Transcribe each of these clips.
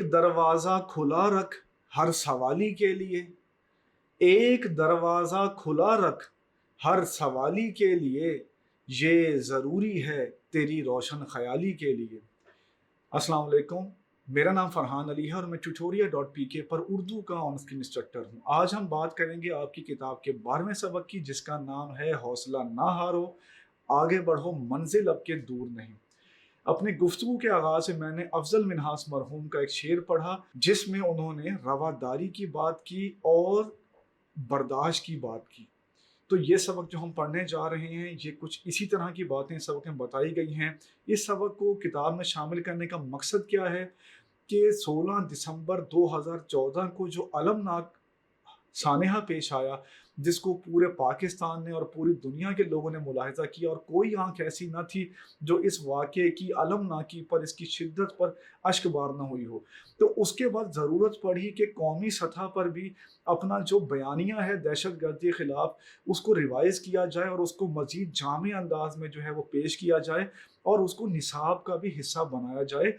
दरवाज़ा खुला रख हर सवाली के लिए, एक दरवाज़ा खुला रख हर सवाली के लिए, ये ज़रूरी है तेरी रोशन ख़याली के लिए। अस्सलाम वालेकुम, मेरा नाम फ़रहान अली है और मैं tutoria.pk पर उर्दू का ऑन स्क्रीन इंस्ट्रक्टर हूँ। आज हम बात करेंगे आपकी किताब के 12वें सबक की, जिसका नाम है हौसला ना हारो, आगे बढ़ो मंजिल अब के दूर नहीं। अपनी गुफ्तगू के आगाज़ से मैंने अफजल मिन्हास मरहूम का एक शेर पढ़ा, जिसमें उन्होंने रवादारी की बात की और बर्दाश्त की बात की। तो ये सबक जो हम पढ़ने जा रहे हैं, ये कुछ इसी तरह की बातें सबक में बताई गई हैं। इस सबक को किताब में शामिल करने का मकसद क्या है कि 16 दिसंबर 2014 को जो अलमनाक सानेहा पेश आया, जिसको पूरे पाकिस्तान ने और पूरी दुनिया के लोगों ने मुलाहिजा किया, और कोई आंख ऐसी न थी जो इस वाक़े की अलमनाकी पर, इसकी शिद्दत पर अश्कबार न हुई हो। तो उसके बाद ज़रूरत पड़ी कि कौमी सतह पर भी अपना जो बयानिया है दहशत गर्दी के ख़िलाफ़, उसको रिवाइज़ किया जाए और उसको मज़ीद जामे अंदाज में जो है वो पेश किया जाए और उसको निसाब का भी हिस्सा बनाया जाए,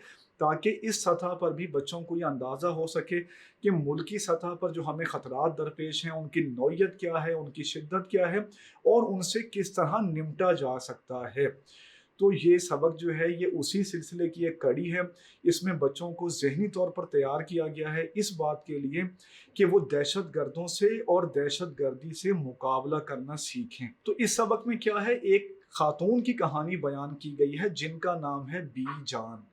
ताकि इस सतह पर भी बच्चों को ये अंदाज़ा हो सके कि मुल्की सतह पर जो हमें ख़तरात दरपेश हैं, उनकी नौइयत क्या है, उनकी शिद्दत क्या है और उनसे किस तरह निपटा जा सकता है। तो ये सबक जो है ये उसी सिलसिले की एक कड़ी है। इसमें बच्चों को ज़हनी तौर पर तैयार किया गया है इस बात के लिए कि वो दहशत गर्दों से और दहशत गर्दी से मुकाबला करना सीखें। तो इस सबक में क्या है, एक खातून की कहानी बयान की गई है जिनका नाम है बी जान।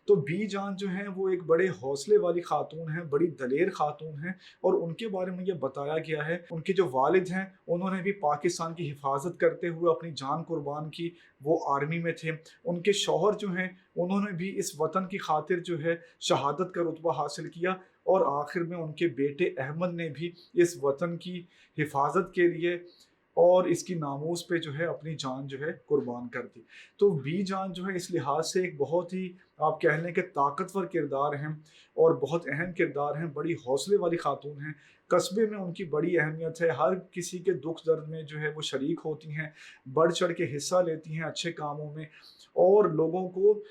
तो बी जान जो हैं वो एक बड़े हौसले वाली खातून हैं, बड़ी दलेर खातून हैं, और उनके बारे में ये बताया गया है उनके जो वालिद हैं उन्होंने भी पाकिस्तान की हिफाजत करते हुए अपनी जान कुर्बान की, वो आर्मी में थे। उनके शौहर जो हैं उन्होंने भी इस वतन की खातिर जो है शहादत का रुतबा हासिल किया, और आखिर में उनके बेटे अहमद ने भी इस वतन की हिफाजत के लिए और इसकी नामूस पे जो है अपनी जान जो है कुर्बान कर दी। तो बी जान जो है इस लिहाज से एक बहुत ही, आप कह लें कि ताकतवर किरदार हैं और बहुत अहम किरदार हैं, बड़ी हौसले वाली खातून हैं। कस्बे में उनकी बड़ी अहमियत है, हर किसी के दुख दर्द में जो है वो शरीक होती हैं, बढ़ चढ़ के हिस्सा लेती हैं अच्छे कामों में, और लोगों को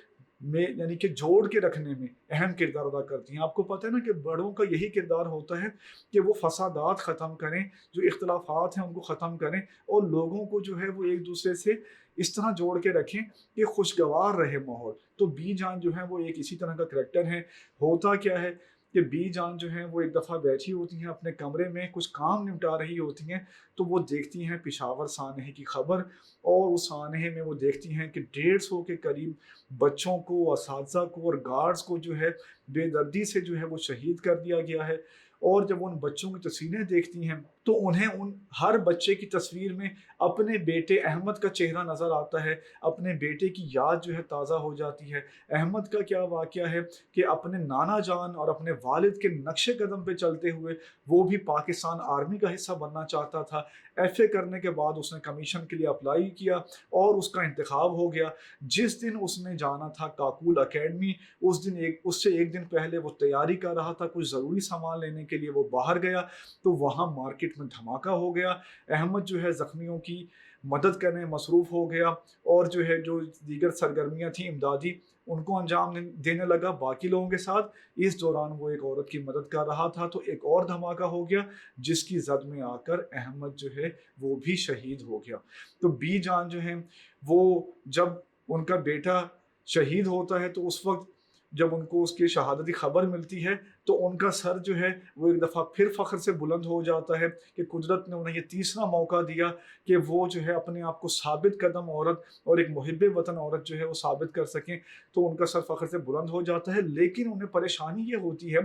में यानी कि जोड़ के रखने में अहम किरदार अदा करती हैं। आपको पता है ना कि बड़ों का यही किरदार होता है कि वो फसादात ख़त्म करें, जो इख्तलाफात हैं उनको ख़त्म करें, और लोगों को जो है वो एक दूसरे से इस तरह जोड़ के रखें कि खुशगवार रहे माहौल। तो बी जान जो है वो एक इसी तरह का करैक्टर है। होता क्या है कि बी जान जो है वो एक दफ़ा बैठी होती हैं अपने कमरे में, कुछ काम निपटा रही होती हैं, तो वो देखती हैं पिशावर सानहे की खबर, और उस सानहे में वो देखती हैं कि 150 के करीब बच्चों को, असातिज़ा को और गार्ड्स को जो है बेदर्दी से जो है वो शहीद कर दिया गया है। और जब उन बच्चों की तस्वीरें देखती हैं तो उन्हें उन हर बच्चे की तस्वीर में अपने बेटे अहमद का चेहरा नज़र आता है, अपने बेटे की याद जो है ताज़ा हो जाती है। अहमद का क्या वाक़या है कि अपने नाना जान और अपने वालिद के नक्शे कदम पे चलते हुए वो भी पाकिस्तान आर्मी का हिस्सा बनना चाहता था। FA करने के बाद उसने कमीशन के लिए अप्लाई किया और उसका इंतखाब हो गया। जिस दिन उसने जाना था काकुल अकेडमी, उस दिन उससे एक दिन पहले वो तैयारी कर रहा था, कुछ ज़रूरी सामान लेने के लिए वो बाहर गया, तो वहाँ मार्केट में धमाका हो गया। अहमद जो है ज़ख्मियों की मदद करने में मसरूफ़ हो गया, और जो है जो दीगर सरगर्मियाँ थीं इमदादी, उनको अंजाम देने लगा बाकी लोगों के साथ। इस दौरान वो एक औरत की मदद कर रहा था, तो एक और धमाका हो गया जिसकी जद में आकर अहमद जो है वो भी शहीद हो गया। तो बी जान जो है वो, जब उनका बेटा शहीद होता है तो उस वक्त जब उनको उसकी शहादत की खबर मिलती है तो उनका सर जो है वो एक दफ़ा फिर फ़ख्र से बुलंद हो जाता है कि कुदरत ने उन्हें ये तीसरा मौका दिया कि वो जो है अपने आप को साबित कदम औरत और एक मुहिब्बे वतन औरत जो है वो साबित कर सकें। तो उनका सर फ़ख्र से बुलंद हो जाता है, लेकिन उन्हें परेशानी ये होती है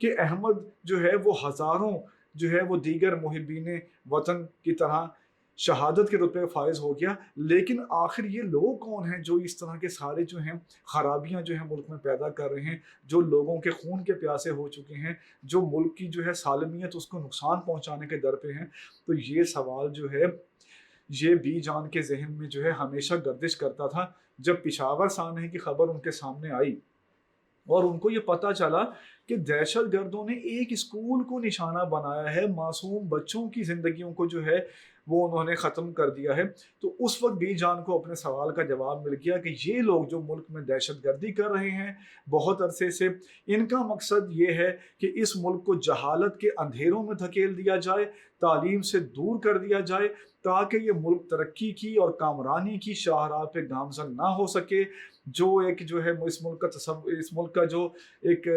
कि अहमद जो है वो हज़ारों जो है वो दीगर मुहिब्बीन वतन की तरह शहादत के रुतबे फायज हो गया, लेकिन आखिर ये लोग कौन हैं जो इस तरह के सारे जो हैं खराबियां जो हैं मुल्क में पैदा कर रहे हैं, जो लोगों के खून के प्यासे हो चुके हैं, जो मुल्क की जो है सालमियत उसको नुकसान पहुंचाने के दर पे हैं। तो ये सवाल जो है ये बी जान के जहन में जो है हमेशा गर्दिश करता था। जब पिशावर सानहे की खबर उनके सामने आई और उनको ये पता चला कि दहशत गर्दों ने एक स्कूल को निशाना बनाया है, मासूम बच्चों की ज़िंदगियों को जो है وہ انہوں نے ختم کر دیا ہے۔ تو اس وقت بی جان کو اپنے سوال کا جواب مل گیا کہ یہ لوگ جو ملک میں دہشت گردی کر رہے ہیں بہت عرصے سے، ان کا مقصد یہ ہے کہ اس ملک کو جہالت کے اندھیروں میں دھکیل دیا جائے، تعلیم سے دور کر دیا جائے، تاکہ یہ ملک ترقی کی اور کامرانی کی شاہراہ پہ گامزن نہ ہو سکے۔ جو ہے اس ملک کا اس ملک کا جو ایک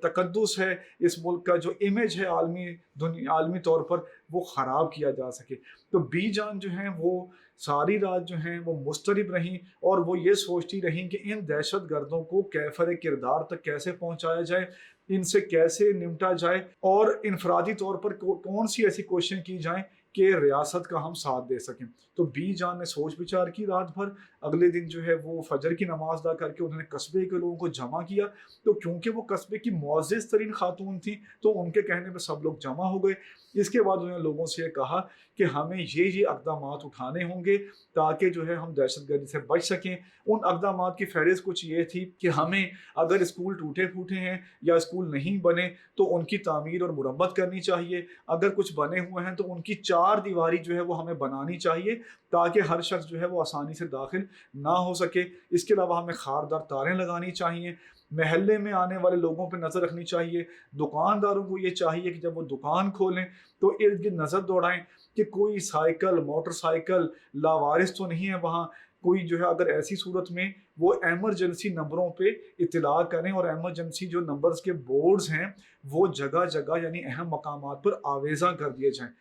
تقدس ہے، اس ملک کا جو امیج ہے عالمی طور پر، وہ خراب کیا جا سکے۔ تو بی جان جو ہیں وہ ساری رات جو ہیں وہ مضطرب رہیں، اور وہ یہ سوچتی رہیں کہ ان دہشت گردوں کو کیفر کردار تک کیسے پہنچایا جائے، ان سے کیسے نمٹا جائے، اور انفرادی طور پر کون سی ایسی کوششیں کی جائیں کہ ریاست کا ہم ساتھ دے سکیں۔ تو بی جان نے سوچ بچار کی رات بھر۔ اگلے دن جو ہے وہ فجر کی نماز ادا کر کے انہوں نے قصبے کے لوگوں کو جمع کیا۔ تو کیونکہ وہ قصبے کی معزز ترین خاتون تھیں تو ان کے کہنے پہ سب لوگ جمع ہو گئے۔ اس کے بعد انہوں نے لوگوں سے یہ کہا کہ ہمیں یہ اقدامات اٹھانے ہوں گے تاکہ جو ہے ہم دہشت گردی سے بچ سکیں۔ ان اقدامات کی فہرست کچھ یہ تھی کہ ہمیں اگر اسکول ٹوٹے پھوٹے ہیں یا اسکول نہیں بنے تو ان کی تعمیر اور مرمت کرنی چاہیے، اگر کچھ بنے ہوئے ہیں تو ان کی چار دیواری جو ہے وہ ہمیں بنانی چاہیے تاکہ ہر شخص جو ہے وہ آسانی سے داخل نہ ہو سکے۔ اس کے علاوہ ہمیں خاردار تاریں لگانی چاہیے، محلے میں آنے والے لوگوں پہ نظر رکھنی چاہیے، دکانداروں کو یہ چاہیے کہ جب وہ دکان کھولیں تو ارد گرد نظر دوڑائیں کہ کوئی سائیکل موٹر سائیکل لاوارث تو نہیں ہے وہاں، کوئی جو ہے اگر ایسی صورت میں وہ ایمرجنسی نمبروں پہ اطلاع کریں، اور ایمرجنسی جو نمبرز کے بورڈز ہیں وہ جگہ جگہ یعنی اہم مقامات پر آویزاں کر دیے جائیں۔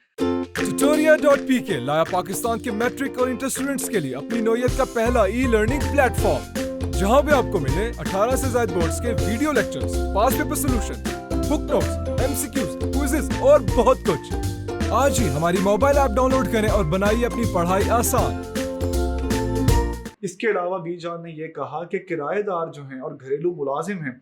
Tutoria.pk لایا پاکستان کے میٹرک اور انٹر اسٹوڈنٹس کے لیے اپنی نوعیت کا پہلا ای لرننگ پلیٹ فارم، جہاں پہ آپ کو ملے 18 سے زائد بورڈز کے ویڈیو لیکچرز، پاس پیپر سولوشن، بک نوٹس، MCQs، کوئزز اور بہت کچھ۔ آج ہی ہماری موبائل ایپ ڈاؤن لوڈ کریں اور بنائیے اپنی پڑھائی آسان۔ اس کے علاوہ بی جان نے یہ کہا کہ کرایہ دار جو ہیں اور گھریلو ملازم ہیں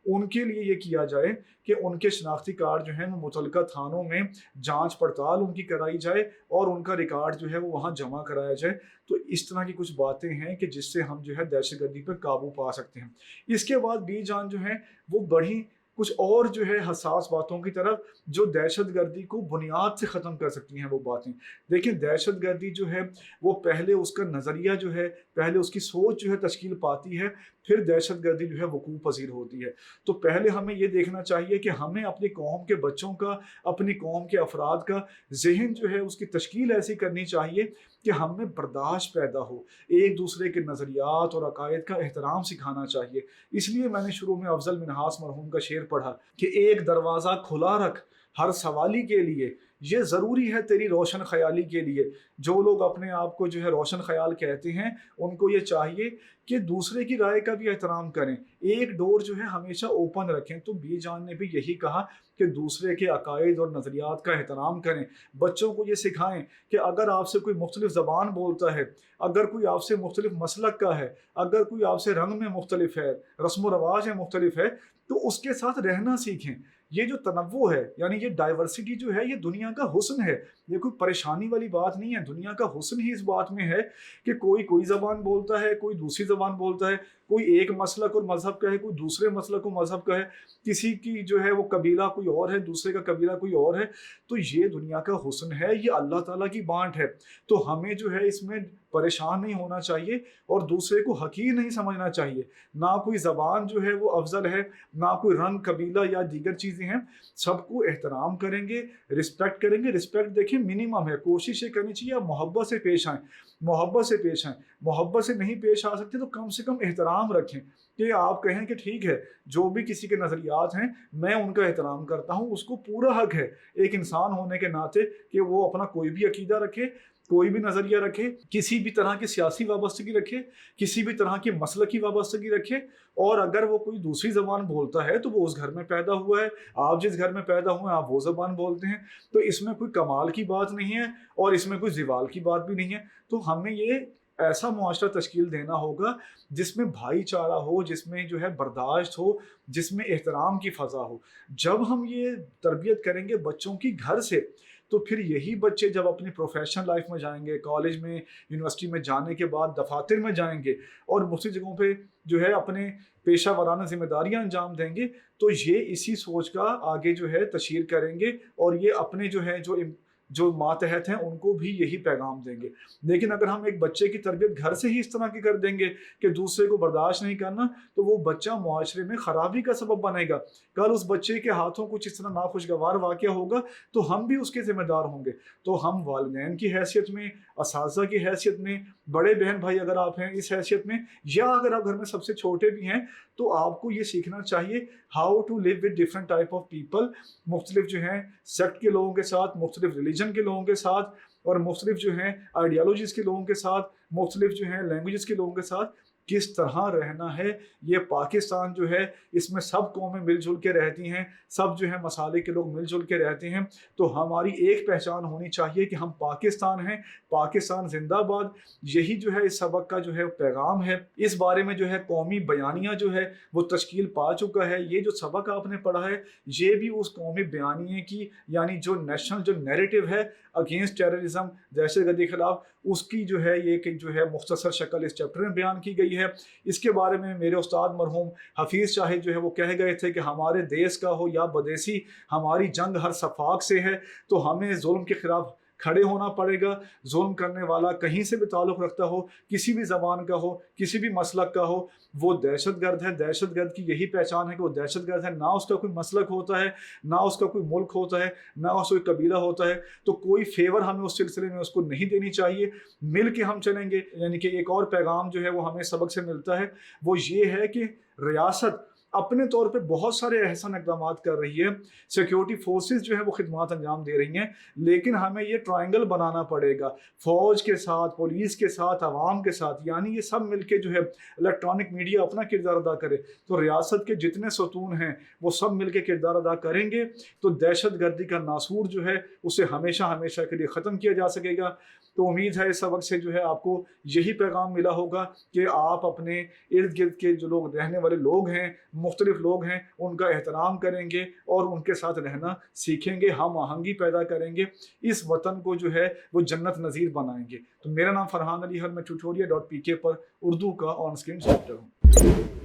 ان کے لیے یہ کیا جائے کہ ان کے شناختی کارڈ جو ہیں وہ متعلقہ تھانوں میں جانچ پڑتال ان کی کرائی جائے اور ان کا ریکارڈ جو ہے وہ وہاں جمع کرایا جائے۔ تو اس طرح کی کچھ باتیں ہیں کہ جس سے ہم جو ہے دہشت گردی پر قابو پا سکتے ہیں۔ اس کے بعد بی جان جو ہیں وہ بڑھی کچھ اور جو ہے حساس باتوں کی طرف جو دہشت گردی کو بنیاد سے ختم کر سکتی ہیں وہ باتیں۔ دیکھیں دہشت گردی جو ہے وہ پہلے اس کا نظریہ جو ہے، پہلے اس کی سوچ جو ہے تشکیل پاتی ہے، پھر دہشت گردی جو ہے وقوع پذیر ہوتی ہے۔ تو پہلے ہمیں یہ دیکھنا چاہیے کہ ہمیں اپنی قوم کے بچوں کا، اپنی قوم کے افراد کا ذہن جو ہے اس کی تشکیل ایسی کرنی چاہیے کہ ہم میں برداشت پیدا ہو، ایک دوسرے کے نظریات اور عقائد کا احترام سکھانا چاہیے۔ اس لیے میں نے شروع میں افضل منہاس مرحوم کا شعر پڑھا کہ ایک دروازہ کھلا رکھ ہر سوالی کے لیے، یہ ضروری ہے تیری روشن خیالی کے لیے۔ جو لوگ اپنے آپ کو جو ہے روشن خیال کہتے ہیں ان کو یہ چاہیے کہ دوسرے کی رائے کا بھی احترام کریں، ایک ڈور جو ہے ہمیشہ اوپن رکھیں۔ تو بی جان نے بھی یہی کہا کہ دوسرے کے عقائد اور نظریات کا احترام کریں، بچوں کو یہ سکھائیں کہ اگر آپ سے کوئی مختلف زبان بولتا ہے، اگر کوئی آپ سے مختلف مسلک کا ہے، اگر کوئی آپ سے رنگ میں مختلف ہے، رسم و رواج میں مختلف ہے، تو اس کے ساتھ رہنا سیکھیں۔ یہ جو تنوع ہے یعنی یہ ڈائیورسٹی جو ہے یہ دنیا کا حسن ہے، یہ کوئی پریشانی والی بات نہیں ہے۔ دنیا کا حسن ہی اس بات میں ہے کہ کوئی زبان بولتا ہے، کوئی دوسری زبان بولتا ہے، کوئی ایک مسلک اور مذہب کا ہے، کوئی دوسرے مسلک اور مذہب کا ہے، کسی کی جو ہے وہ قبیلہ کوئی اور ہے، دوسرے کا قبیلہ کوئی اور ہے۔ تو یہ دنیا کا حسن ہے، یہ اللہ تعالیٰ کی بانٹ ہے۔ تو ہمیں جو ہے اس میں پریشان نہیں ہونا چاہیے اور دوسرے کو حقیر نہیں سمجھنا چاہیے۔ نہ کوئی زبان جو ہے وہ افضل ہے، نہ کوئی رنگ، قبیلہ یا دیگر چیزیں ہیں۔ سب کو احترام کریں گے، رسپیکٹ کریں گے۔ رسپیکٹ دیکھیں منیمم ہے، کوشش یہ کرنی چاہیے آپ محبت سے پیش آئیں، محبت سے پیش آئیں۔ محبت سے نہیں پیش آ سکتے تو کم سے کم احترام رکھیں کہ آپ کہیں کہ ٹھیک ہے جو بھی کسی کے نظریات ہیں میں ان کا احترام کرتا ہوں، اس کو پورا حق ہے ایک انسان ہونے کے ناطے کہ وہ اپنا کوئی بھی عقیدہ رکھے، کوئی بھی نظریہ رکھے، کسی بھی طرح کی سیاسی وابستگی رکھے، کسی بھی طرح کی مسلکی وابستگی رکھے، اور اگر وہ کوئی دوسری زبان بولتا ہے تو وہ اس گھر میں پیدا ہوا ہے، آپ جس گھر میں پیدا ہوئے ہیں آپ وہ زبان بولتے ہیں، تو اس میں کوئی کمال کی بات نہیں ہے اور اس میں کوئی زوال کی بات بھی نہیں ہے۔ تو ہمیں یہ ایسا معاشرہ تشکیل دینا ہوگا جس میں بھائی چارہ ہو، جس میں جو ہے برداشت ہو، جس میں احترام کی فضا ہو۔ جب ہم یہ تربیت کریں گے بچوں کی گھر سے تو پھر یہی بچے جب اپنی پروفیشنل لائف میں جائیں گے، کالج میں، یونیورسٹی میں جانے کے بعد دفاتر میں جائیں گے اور مختلف جگہوں پہ جو ہے اپنے پیشہ ورانہ ذمہ داریاں انجام دیں گے، تو یہ اسی سوچ کا آگے جو ہے تشہیر کریں گے اور یہ اپنے جو ہے जो मातहत हैं उनको भी यही पैगाम देंगे। लेकिन अगर हम एक बच्चे की तरबियत घर से ही इस तरह की कर देंगे कि दूसरे को बर्दाश्त नहीं करना, तो वो बच्चा मुआशरे में ख़राबी का सबब बनेगा। कल उस बच्चे के हाथों कुछ इस तरह नाखुशगवार वाक़या होगा तो हम भी उसके ज़िम्मेदार होंगे। तो हम वालिदैन की हैसियत में, असातिज़ा की हैसियत में, बड़े बहन भाई अगर आप हैं इस हैसियत में, या अगर आप घर में सबसे छोटे भी हैं, तो आपको ये सीखना चाहिए how to live with different type of people, मुख्तलिफ जो हैं सेक्ट के लोगों के साथ, मुख्तलिफ रिलीजन के लोगों के साथ, और मुख्तलिफ जो हैं आइडियालॉजीज़ के लोगों के साथ, मुख्तलिफ जो हैं लैंग्वेजेस के लोगों के साथ किस तरह रहना है। ये पाकिस्तान जो है इसमें सब कौमें मिलजुल के रहती हैं, सब जो है मसाले के लोग मिलजुल के रहते हैं। तो हमारी एक पहचान होनी चाहिए कि हम पाकिस्तान हैं, पाकिस्तान जिंदाबाद। यही जो है इस सबक का जो है पैगाम है। इस बारे में जो है कौमी बयानिया जो है वो तश्कील पा चुका है। ये जो सबक आपने पढ़ा है ये भी उस कौमी बयानिए की, यानी जो नेशनल जो नैरेटिव है अगेंस्ट टेररिज्म, दहशतगर्दी के खिलाफ, उसकी जो है ये जो है मुख्तसर शक्ल इस चैप्टर में बयान की गई है। इसके बारे में मेरे उस्ताद मरहूम हफीज़ शाहिद जो है वो कह गए थे कि हमारे देश का हो या बदेसी, हमारी जंग हर सफाक से है। तो हमें जुल्म के खिलाफ खड़े होना पड़ेगा। जुल्म करने वाला कहीं से भी ताल्लुक़ रखता हो, किसी भी ज़बान का हो, किसी भी मसलक का हो, वो दहशतगर्द है। दहशतगर्द की यही पहचान है कि वो दहशतगर्द है। ना उसका कोई मसलक होता है, ना उसका कोई मुल्क होता है, ना उसका कोई कबीला होता है। तो कोई फेवर हमें उस सिलसिले में उसको नहीं देनी चाहिए। मिल के हम चलेंगे। यानी कि एक और पैगाम जो है वो हमें सबक से मिलता है, वो ये है कि रियासत अपने तौर पे बहुत सारे एहसन इक़दाम कर रही है, सिक्योरिटी फोर्सेस जो है वो खिदमात अंजाम दे रही हैं, लेकिन हमें ये ट्रायंगल बनाना पड़ेगा फ़ौज के साथ, पुलिस के साथ, आवाम के साथ, यानी ये सब मिलके जो है इलेक्ट्रॉनिक मीडिया अपना किरदार अदा करे। तो रियासत के जितने सतून हैं वो सब मिलके किरदार अदा करेंगे तो दहशत गर्दी का नासूर जो है उसे हमेशा हमेशा के लिए ख़त्म किया जा सकेगा। तो उम्मीद है इस सबक से जो है आपको यही पैगाम मिला होगा कि आप अपने इर्द गिर्द के जो लोग रहने वाले लोग हैं, मुख्तलिफ लोग हैं, उनका एहतराम करेंगे और उनके साथ रहना सीखेंगे, हम आहंगी पैदा करेंगे, इस वतन को जो है वो जन्नत नज़ीर बनाएंगे। तो मेरा नाम फरहान अली है, मैं tutoria.pk पर उर्दू का ऑन स्क्रीन इंस्ट्रक्टर हूँ।